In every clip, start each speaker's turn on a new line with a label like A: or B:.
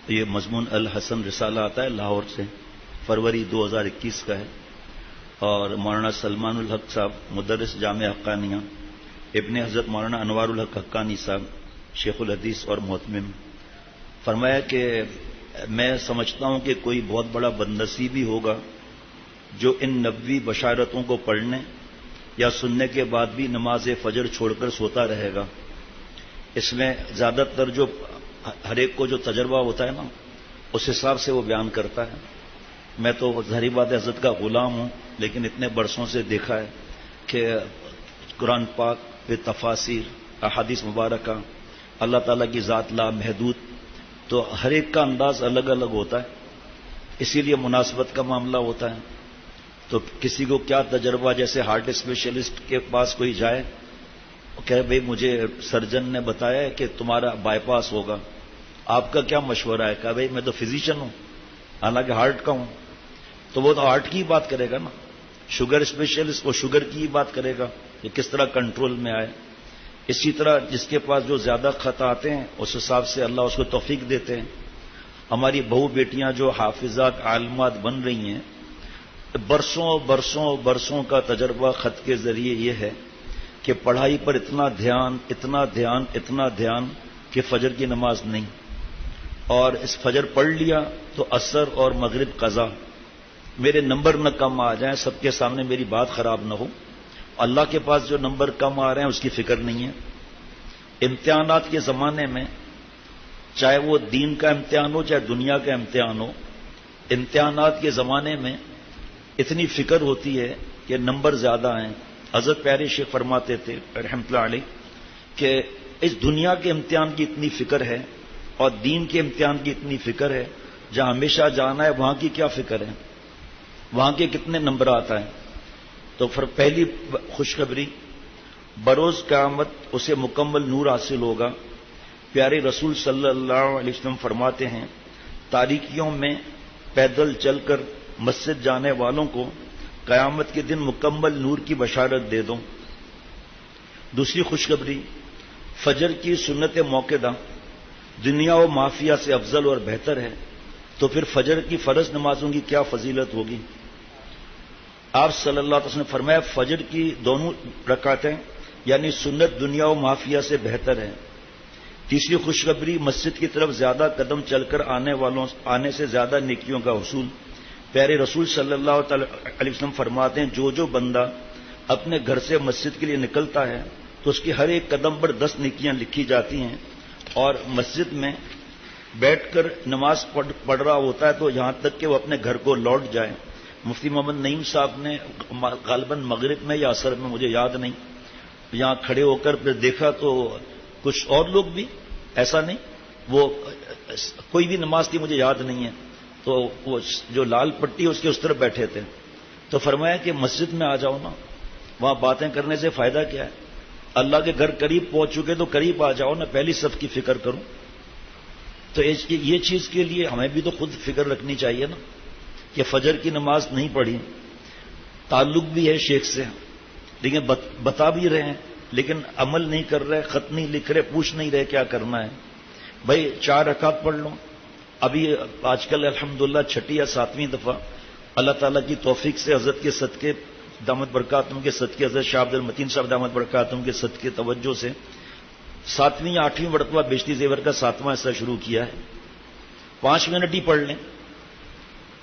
A: یہ مضمون الحسن رسالہ آتا ہے لاہور سے، فروری 2021 کا ہے، اور مولانا سلمان الحق صاحب مدرس جامعہ حقانیہ، ابن حضرت مولانا انوار الحق حقانی صاحب شیخ الحدیث اور محتمم، فرمایا کہ میں سمجھتا ہوں کہ کوئی بہت بڑا بدنصیبی ہوگا جو ان نبوی بشارتوں کو پڑھنے یا سننے کے بعد بھی نماز فجر چھوڑ کر سوتا رہے گا۔ اس میں زیادہ تر جو ہر ایک کو جو تجربہ ہوتا ہے نا، اس حساب سے وہ بیان کرتا ہے۔ میں تو ظاہری بات حضرت کا غلام ہوں، لیکن اتنے برسوں سے دیکھا ہے کہ قرآن پاک پہ تفاسیر، احادیث مبارکہ، اللہ تعالیٰ کی ذات لا محدود، تو ہر ایک کا انداز الگ الگ ہوتا ہے، اسی لیے مناسبت کا معاملہ ہوتا ہے۔ تو کسی کو کیا تجربہ، جیسے ہارٹ اسپیشلسٹ کے پاس کوئی جائے، کہ بھئی مجھے سرجن نے بتایا ہے کہ تمہارا بائی پاس ہوگا، آپ کا کیا مشورہ ہے؟ کہا بھئی میں تو فزیشین ہوں، حالانکہ ہارٹ کا ہوں، تو وہ تو ہارٹ کی بات کرے گا نا۔ شوگر اسپیشلسٹ وہ شوگر کی بات کرے گا کہ کس طرح کنٹرول میں آئے۔ اسی طرح جس کے پاس جو زیادہ خط آتے ہیں اس حساب سے اللہ اس کو توفیق دیتے ہیں۔ ہماری بہو بیٹیاں جو حافظات عالمات بن رہی ہیں، برسوں برسوں برسوں کا تجربہ خط کے ذریعے یہ ہے کہ پڑھائی پر اتنا دھیان اتنا دھیان اتنا دھیان کہ فجر کی نماز نہیں، اور اس فجر پڑھ لیا تو عصر اور مغرب قضا، میرے نمبر نہ کم آ جائیں، سب کے سامنے میری بات خراب نہ ہو۔ اللہ کے پاس جو نمبر کم آ رہے ہیں اس کی فکر نہیں ہے۔ امتحانات کے زمانے میں، چاہے وہ دین کا امتحان ہو چاہے دنیا کا امتحان ہو، امتحانات کے زمانے میں اتنی فکر ہوتی ہے کہ نمبر زیادہ ہیں۔ حضرت پیارے شیخ فرماتے تھے رحمۃ اللہ علیہ کہ اس دنیا کے امتحان کی اتنی فکر ہے اور دین کے امتحان کی اتنی فکر ہے، جہاں ہمیشہ جانا ہے وہاں کی کیا فکر ہے، وہاں کے کتنے نمبر آتا ہے۔ تو پہلی خوشخبری، بروز قیامت اسے مکمل نور حاصل ہوگا۔ پیارے رسول صلی اللہ علیہ وسلم فرماتے ہیں، تاریکیوں میں پیدل چل کر مسجد جانے والوں کو قیامت کے دن مکمل نور کی بشارت دے دو۔ دوسری خوشخبری، فجر کی سنت موقدہ دنیا و مافیہ سے افضل اور بہتر ہے، تو پھر فجر کی فرض نمازوں کی کیا فضیلت ہوگی؟ آپ صلی اللہ علیہ وسلم نے فرمایا فجر کی دونوں رکعتیں یعنی سنت دنیا و مافیہ سے بہتر ہے۔ تیسری خوشخبری، مسجد کی طرف زیادہ قدم چل کر آنے سے زیادہ نیکیوں کا حصول۔ پیارے رسول صلی اللہ علیہ وسلم فرماتے ہیں، جو بندہ اپنے گھر سے مسجد کے لیے نکلتا ہے تو اس کی ہر ایک قدم پر 10 نیکیاں لکھی جاتی ہیں، اور مسجد میں بیٹھ کر نماز پڑھ رہا ہوتا ہے تو یہاں تک کہ وہ اپنے گھر کو لوٹ جائے۔ مفتی محمد نعیم صاحب نے غالباً مغرب میں یا عصر میں، مجھے یاد نہیں، یہاں کھڑے ہو کر پھر دیکھا تو کچھ اور لوگ بھی، ایسا نہیں وہ کوئی بھی نماز تھی مجھے یاد نہیں ہے، تو وہ جو لال پٹی اس کے اس طرف بیٹھے تھے، تو فرمایا کہ مسجد میں آ جاؤ نا، وہاں باتیں کرنے سے فائدہ کیا ہے؟ اللہ کے گھر قریب پہنچ چکے تو قریب آ جاؤ نا، پہلی صف کی فکر کرو۔ تو یہ چیز کے لیے ہمیں بھی تو خود فکر رکھنی چاہیے نا، کہ فجر کی نماز نہیں پڑھی، تعلق بھی ہے شیخ سے، لیکن بتا بھی رہے ہیں لیکن عمل نہیں کر رہے، خط نہیں لکھ رہے، پوچھ نہیں رہے کیا کرنا ہے۔ بھائی 4 رکعت پڑھ لو، ابھی آج کل الحمدللہ 6 یا 7ویں دفعہ اللہ تعالیٰ کی توفیق سے حضرت کے صدقے دامت برکاتہم کے صدقے، حضرت شاہ عبد المتین صاحب دامت برکاتہم کے صدقے توجہ سے 7ویں یا 8ویں مرتبہ بیشتی زیور کا 7واں حصہ شروع کیا ہے۔ 5 منٹ ہی پڑھ لیں،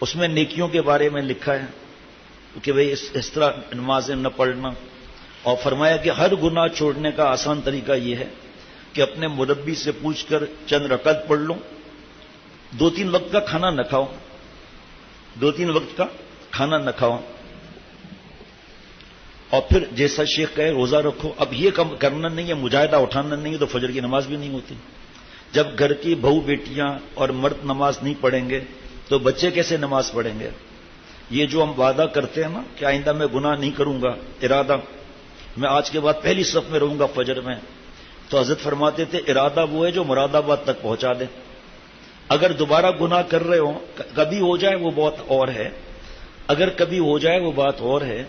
A: اس میں نیکیوں کے بارے میں لکھا ہے کہ بھئی اس طرح نمازیں نہ پڑھنا، اور فرمایا کہ ہر گناہ چھوڑنے کا آسان طریقہ یہ ہے کہ اپنے مربی سے پوچھ کر چند رکعت پڑھ لو، 2-3 وقت کا کھانا نہ کھاؤ، 2-3 وقت کا کھانا نہ کھاؤ، اور پھر جیسا شیخ کہے روزہ رکھو۔ اب یہ کرنا نہیں ہے، مجاہدہ اٹھانا نہیں ہے تو فجر کی نماز بھی نہیں ہوتی۔ جب گھر کی بہو بیٹیاں اور مرد نماز نہیں پڑھیں گے تو بچے کیسے نماز پڑھیں گے؟ یہ جو ہم وعدہ کرتے ہیں نا کہ آئندہ میں گناہ نہیں کروں گا، ارادہ میں آج کے بعد پہلی صف میں رہوں گا فجر میں، تو حضرت فرماتے تھے ارادہ وہ ہے جو مراد آباد تک پہنچا دے۔ اگر دوبارہ گناہ کر رہے ہو، کبھی ہو جائے وہ بات اور ہے، اگر کبھی ہو جائے وہ بات اور ہے،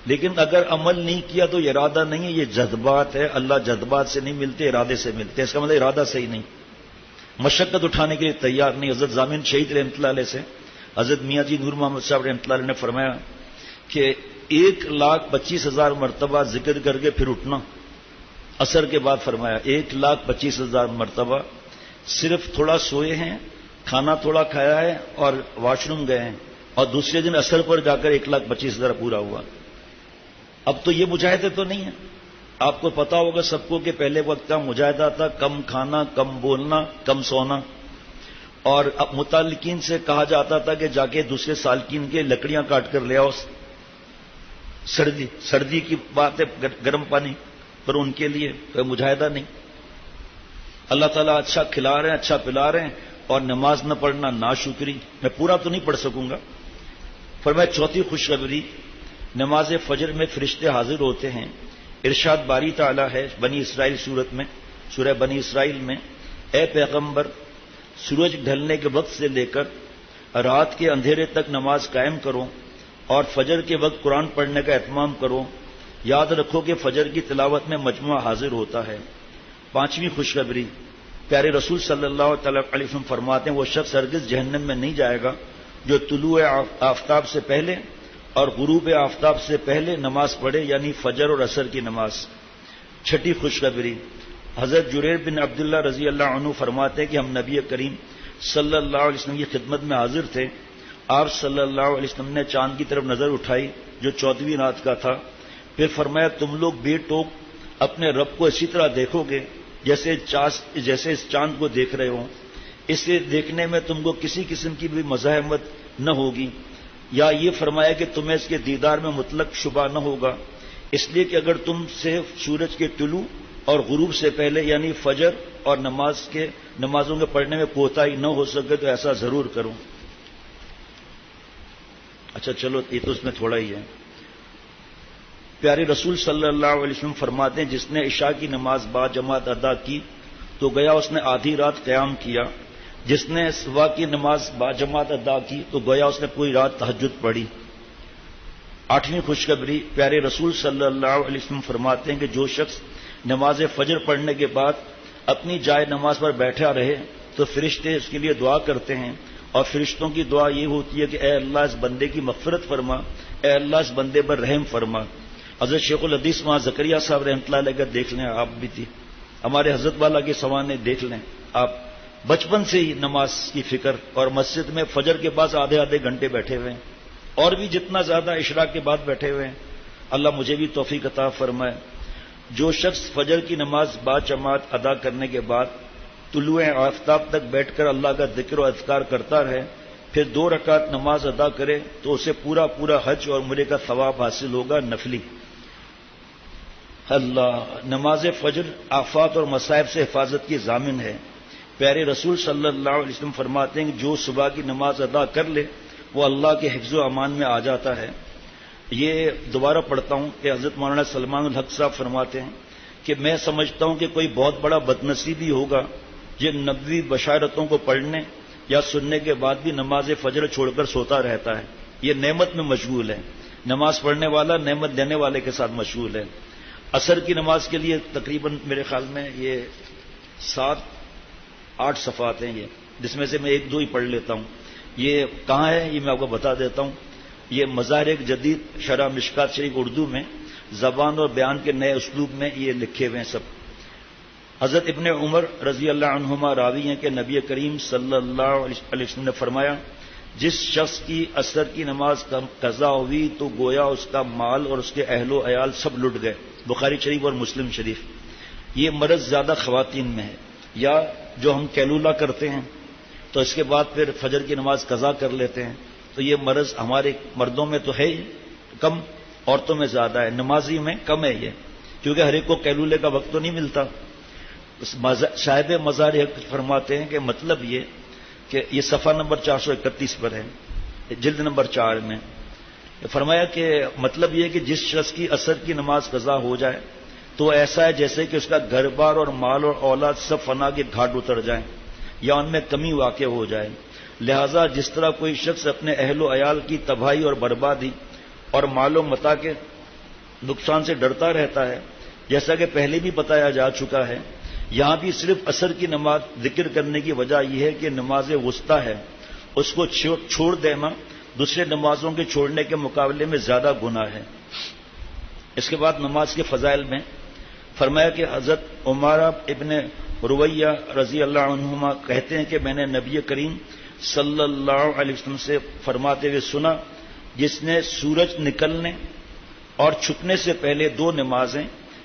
A: لیکن اگر عمل نہیں کیا تو یہ ارادہ نہیں ہے، یہ جذبات ہے۔ اللہ جذبات سے نہیں ملتے، ارادے سے ملتے، اس کا مطلب ارادہ صحیح نہیں۔ مشقت اٹھانے کے لیے تیار نہیں. حضرت ضامن شہید رحمۃ اللہ علیہ سے حضرت میاں جی نور محمد صاحب رحمۃ اللہ علیہ نے فرمایا کہ 1,25,000 مرتبہ ذکر کر کے پھر اٹھنا. عصر کے بعد فرمایا 1,25,000 مرتبہ. صرف تھوڑا سوئے ہیں, کھانا تھوڑا کھایا ہے اور واش روم گئے ہیں, اور دوسرے دن عصر پر جا کر 1,25,000 پورا ہوا. اب تو یہ مجاہدے تو نہیں ہے. آپ کو پتا ہوگا سب کو کہ پہلے وقت کا مجاہدہ تھا کم کھانا, کم بولنا, کم سونا, اور اب متعلقین سے کہا جاتا تھا کہ جا کے دوسرے سالکین کے لکڑیاں کاٹ کر لے آؤ. سردی کی بات ہے, گرم پانی, پر ان کے لیے کوئی مجاہدہ نہیں. اللہ تعالیٰ اچھا کھلا رہے ہیں, اچھا پلا رہے ہیں, اور نماز نہ پڑھنا ناشکری. میں پورا تو نہیں پڑھ سکوں گا. فرمایا چوتھی خوشخبری, نماز فجر میں فرشتے حاضر ہوتے ہیں. ارشاد باری تعالی ہے بنی اسرائیل سورت میں, سورہ بنی اسرائیل میں, اے پیغمبر سورج ڈھلنے کے وقت سے لے کر رات کے اندھیرے تک نماز قائم کرو, اور فجر کے وقت قرآن پڑھنے کا اہتمام کرو. یاد رکھو کہ فجر کی تلاوت میں مجموعہ حاضر ہوتا ہے. پانچویں خوشخبری, پیارے رسول صلی اللہ تعالی علیہ وسلم فرماتے ہیں وہ شخص ہرگز جہنم میں نہیں جائے گا جو طلوع آفتاب سے پہلے اور غروب آفتاب سے پہلے نماز پڑھے, یعنی فجر اور عصر کی نماز. چھٹی خوشخبری, حضرت جریر بن عبداللہ رضی اللہ عنہ فرماتے ہیں کہ ہم نبی کریم صلی اللہ علیہ وسلم کی خدمت میں حاضر تھے. آپ صلی اللہ علیہ وسلم نے چاند کی طرف نظر اٹھائی جو 14ویں رات کا تھا. پھر فرمایا تم لوگ بے ٹوک اپنے رب کو اسی طرح دیکھو گے جیسے اس چاند کو دیکھ رہے ہو. اسے دیکھنے میں تم کو کسی قسم کی بھی مزاحمت نہ ہوگی. یا یہ فرمایا کہ تمہیں اس کے دیدار میں مطلق شبہ نہ ہوگا, اس لیے کہ اگر تم سے سورج کے طلوع اور غروب سے پہلے یعنی فجر اور نمازوں کے پڑھنے میں کوتاہی نہ ہو سکے تو ایسا ضرور کرو. اچھا چلو یہ تو اس میں تھوڑا ہی ہے. پیارے رسول صلی اللہ علیہ وسلم فرماتے ہیں جس نے عشاء کی نماز با جماعت ادا کی تو گیا اس نے آدھی رات قیام کیا. جس نے صبح کی نماز با جماعت ادا کی تو گویا اس نے پوری رات تہجد پڑھی. آٹھویں خوشخبری, پیارے رسول صلی اللہ علیہ وسلم فرماتے ہیں کہ جو شخص نماز فجر پڑھنے کے بعد اپنی جائے نماز پر بیٹھا رہے تو فرشتے اس کے لیے دعا کرتے ہیں, اور فرشتوں کی دعا یہ ہوتی ہے کہ اے اللہ اس بندے کی مغفرت فرما, اے اللہ اس بندے پر رحم فرما. حضرت شیخ الحدیث وہاں زکریا صاحب رحمۃ اللہ علیہ کا دیکھ لیں, آپ بھی تھی, ہمارے حضرت والا کے سوانے دیکھ لیں. آپ بچپن سے ہی نماز کی فکر, اور مسجد میں فجر کے بعد آدھے گھنٹے بیٹھے ہوئے ہیں, اور بھی جتنا زیادہ اشراق کے بعد بیٹھے ہوئے ہیں. اللہ مجھے بھی توفیق عطا فرمائے. جو شخص فجر کی نماز با جماعت ادا کرنے کے بعد طلوع آفتاب تک بیٹھ کر اللہ کا ذکر و اذکار کرتا رہے پھر 2 رکعت نماز ادا کرے تو اسے پورا حج اور عمرے کا ثواب حاصل ہوگا نفلی. اللہ نماز فجر آفات اور مصائب سے حفاظت کی ضامن ہے. پیارے رسول صلی اللہ علیہ وسلم فرماتے ہیں کہ جو صبح کی نماز ادا کر لے وہ اللہ کے حفظ و امان میں آ جاتا ہے. یہ دوبارہ پڑھتا ہوں کہ حضرت مولانا سلمان الحق صاحب فرماتے ہیں کہ میں سمجھتا ہوں کہ کوئی بہت بڑا بدنصیبی ہوگا جن نبوی بشارتوں کو پڑھنے یا سننے کے بعد بھی نماز فجر چھوڑ کر سوتا رہتا ہے. یہ نعمت میں مشغول ہے. نماز پڑھنے والا نعمت دینے والے کے ساتھ مشغول ہے. عصر کی نماز کے لیے تقریباً میرے خیال میں یہ 7-8 صفحات ہیں, یہ جس میں سے میں 1-2 ہی پڑھ لیتا ہوں. یہ کہاں ہے یہ میں آپ کو بتا دیتا ہوں. یہ مظاہر ایک جدید شرح مشکات شریف اردو میں زبان اور بیان کے نئے اسلوب میں یہ لکھے ہوئے ہیں سب. حضرت ابن عمر رضی اللہ عنہما راوی ہیں کہ نبی کریم صلی اللہ علیہ وسلم نے فرمایا جس شخص کی عصر کی نماز قضا ہوئی تو گویا اس کا مال اور اس کے اہل و عیال سب لٹ گئے. بخاری شریف اور مسلم شریف. یہ مرض زیادہ خواتین میں ہے, یا جو ہم کیلولہ کرتے ہیں تو اس کے بعد پھر فجر کی نماز قضا کر لیتے ہیں, تو یہ مرض ہمارے مردوں میں تو ہے ہی کم, عورتوں میں زیادہ ہے. نمازی میں کم ہے یہ, کیونکہ ہر ایک کو کیلولے کا وقت تو نہیں ملتا. صاحب مزار فرماتے ہیں کہ مطلب یہ کہ یہ صفحہ نمبر 431 پر ہے, جلد نمبر 4 میں فرمایا کہ مطلب یہ کہ جس شخص کی عصر کی نماز قضا ہو جائے تو ایسا ہے جیسے کہ اس کا گھر بار اور مال اور اولاد سب فنا کے گھاٹ اتر جائیں یا ان میں کمی واقع ہو جائے. لہذا جس طرح کوئی شخص اپنے اہل و عیال کی تباہی اور بربادی اور مال و متاع کے نقصان سے ڈرتا رہتا ہے, جیسا کہ پہلے بھی بتایا جا چکا ہے یہاں بھی صرف عصر کی نماز ذکر کرنے کی وجہ یہ ہے کہ نماز وسطی ہے، اس کو چھوڑ دینا دوسرے نمازوں کے چھوڑنے کے مقابلے میں زیادہ گناہ ہے۔ اس کے بعد نماز کے فضائل میں فرمایا کہ حضرت عمارہ ابن رویہ رضی اللہ عنہما کہتے ہیں کہ میں نے نبی کریم صلی اللہ علیہ وسلم سے فرماتے ہوئے سنا، جس نے سورج نکلنے اور چھپنے سے پہلے 2 نمازیں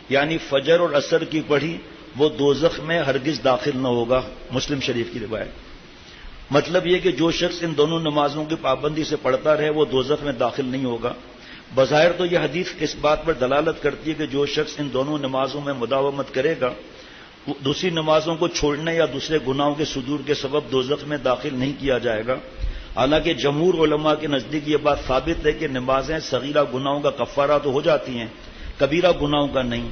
A: یعنی فجر اور عصر کی پڑھی وہ دوزخ میں ہرگز داخل نہ ہوگا۔ مسلم شریف کی روایت۔ مطلب یہ کہ جو شخص ان دونوں نمازوں کی پابندی سے پڑھتا رہے وہ دوزخ میں داخل نہیں ہوگا۔ بظاہر تو یہ حدیث اس بات پر دلالت کرتی ہے کہ جو شخص ان دونوں نمازوں میں مداومت کرے گا وہ دوسری نمازوں کو چھوڑنے یا دوسرے گناہوں کے صدور کے سبب دوزخ میں داخل نہیں کیا جائے گا۔ حالانکہ جمہور علماء کے نزدیک یہ بات ثابت ہے کہ نمازیں صغیرہ گناہوں کا کفارہ تو ہو جاتی ہیں، کبیرہ گناہوں کا نہیں۔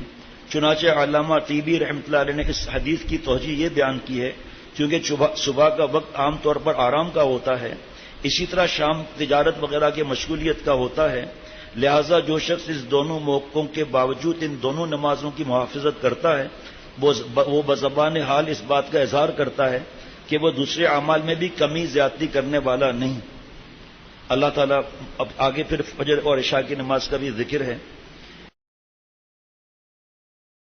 A: چنانچہ علامہ طیبی رحمۃ اللہ علیہ نے اس حدیث کی توجیہ یہ بیان کی ہے کیونکہ صبح کا وقت عام طور پر آرام کا ہوتا ہے، اسی طرح شام تجارت وغیرہ کی مشغولیت کا ہوتا ہے، لہذا جو شخص اس دونوں موقعوں کے باوجود ان دونوں نمازوں کی محافظت کرتا ہے وہ بزبان حال اس بات کا اظہار کرتا ہے کہ وہ دوسرے اعمال میں بھی کمی زیادتی کرنے والا نہیں۔ اللہ تعالیٰ اب آگے پھر فجر اور عشاء کی نماز کا بھی ذکر ہے۔